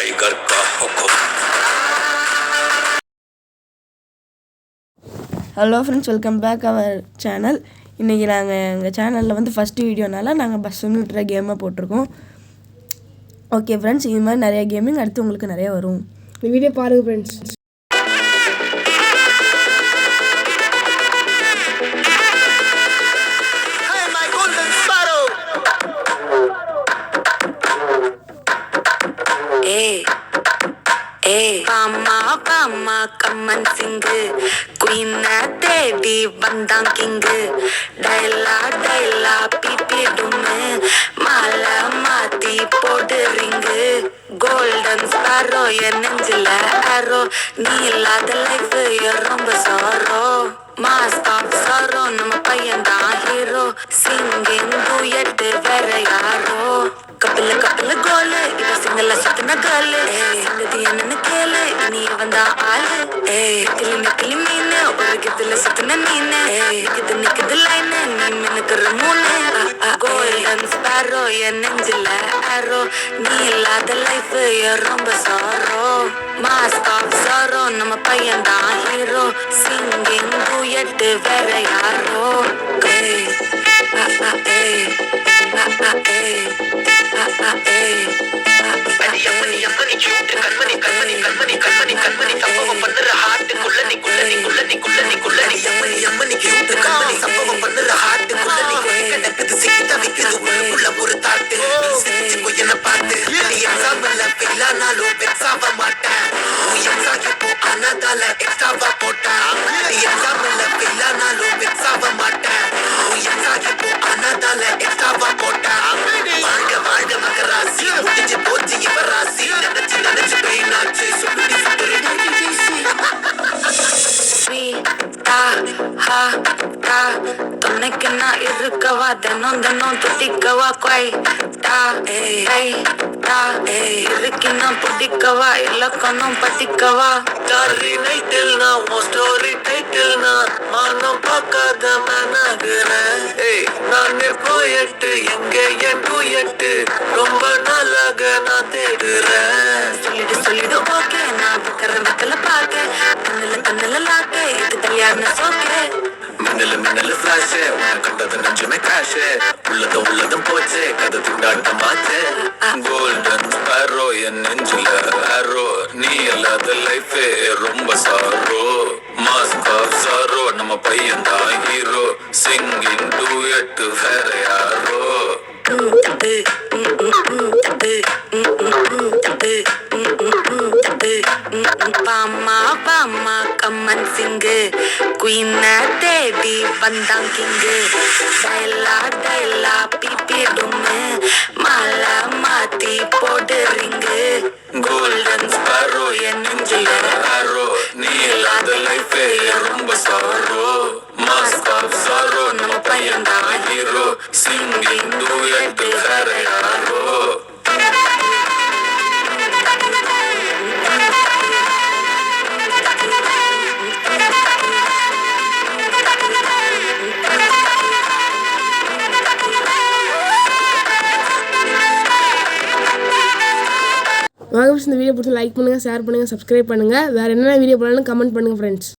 Tiger का हुक्म. Hello friends, welcome back our channel. இன்றைக்கி நாங்கள் எங்கள் சேனலில் வந்து ஃபஸ்ட்டு வீடியோனால நாங்கள் பஸ் சிமுலேட்டர் கேமாக போட்டிருக்கோம். ஓகே ஃப்ரெண்ட்ஸ், இது மாதிரி நிறைய கேமிங் அடுத்து உங்களுக்கு நிறைய வரும். இந்த வீடியோ பாருங்கள் ஃப்ரெண்ட்ஸ். பாமா கம்மன் சிங்கு குயின தேடி வந்தான் கிங்கு. டைலா டைலா பிபி டும்மு மாலை மாத்தி போடு ரிங்கு. கோல்டன் ஸ்பாரோ என் நெஞ்சில ஆரோ, நீ இல்லாத லைஃப் ரொம்ப சாரோ. மாஸ்க் ஆஃப் சாரோ, நம்ம பையன் தான் ஹீரோ. சிங்கிங் டூயட் வேற யாரோ. கப்பல கப்பல கோலு, இவ சிங்கல்ல சுத்தின கேளு. சங்கதி என்னன்னு கேளு, நீ வந்தா ஆளு. கிளின கிளி மீனு, ஒரு கித்துல சுத்தின மீனு. நிக்குது நிக்குது லைனு, நீ மினுக்குற மூணு. கோல்டன் ஸ்பாரோ என் நெஞ்சில ஆரோ, நீ இல்லாத லைஃப் ரொம்ப சாரோ. மாஸ்க் ஆஃப் சாரோ, நம்ம பையன் தான் ஹீரோ. சிங்கிங் டூயட் வேற யாரோ. சம்பவம் பண்ணுற ஹார்ட்டுக்குள்ள நீ குள்ள நீ குள்ள நீ குள்ள நீ குள்ள நீ எம்மனி கியூட் கண்மணி சம்பவம் பண்ணுற ஹார்ட்டுக்குள்ள நீ கிடக்குது சிக்கி தவிக்குது உள்ளுக்குள்ள ஒரு தாட்டு. என்ன பார்த்து நீ எக்ஸாம்பிள் ஃபெயிலானாலும் வெக்ஸாக மாட்டேன். எக்ஸாம் இப்போ ஆனதால எக்ஸ்ட்ராவா போட்டேன். நீ எக்ஸாம்பிள் ஃபெயிலானாலும் வெக்ஸாக மாட்டேன். எக்ஸாம் இப்போ ஆனதால எக்ஸ்ட்ராவா போட்டேன். வாழ்க வாழ்க மகராசி, முடிஞ்சு போச்சு இவ ராசி. நினைச்சு நினைச்சு பெயினாச்சு சொல்லி துணைக்கு நான் இருக்கவா, தினம் தினம் துடிக்கவா. இருக்கு நான் பிடிக்கவா, இலக்கணம் படிக்கவா. ஸ்டாரி நைட்டில் நான் உன் ஸ்டோரி டைட்டில் நான் மானம் பார்க்காத மனகுறேன். நான் போயிட்டு எங்கே என் டூயட்டு ரொம்ப நாளாக நான் தேடுறேன். சொல்லிடு ஓகே, நான் வைக்கிற வெத்தல பாக்கு. கண்ணுல லாக்கு, இது கல்யாண சோக்கு. மின்னலு மின்னலு ஃபிளாஷ், உன்னை கண்டது நெஞ்சுமே கிராஷ். உள்ளதும் போச்சு, கதை திண்டாட்டமாச்சு. கோல்டன் ஸ்பாரோ என் நெஞ்சில ஆரோ, நீ இல்லாத லைஃப் ரொம்ப சாரோ. மாஸ்க் ஆஃப் சாரோ, நம்ம பையன் தான் ஹீரோ. சிங்கிங் டூயட் வேற யாரோ. பாமா கம்மன் சிங்கு குயின தேடி வந்தான் கிங்கு. டைலா டைலா பிபி டும்மு மாலை மாத்தி போடு ரிங்கு. கோல்டன் ஸ்பாரோ என் நெஞ்சில ஆரோ, நீ இல்லாத லைஃப் ரொம்ப சாரோ. மாஸ்க் ஆஃப் சாரோ, நம்ம பையன் தான் ஹீரோ. சிங்கிங் டூயட் வேற யாரோ. வாங்க ஃப்ரெண்ட்ஸ், இந்த வீடியோ பிடிச்சி லைக் பண்ணுங்கள், ஷேர் பண்ணுங்கள், சப்ஸ்கிரைப் பண்ணுங்கள். வேறு என்னென்ன வீடியோ போடலாம்னு கமெண்ட் பண்ணுங்கள் ஃப்ரெண்ட்ஸ்.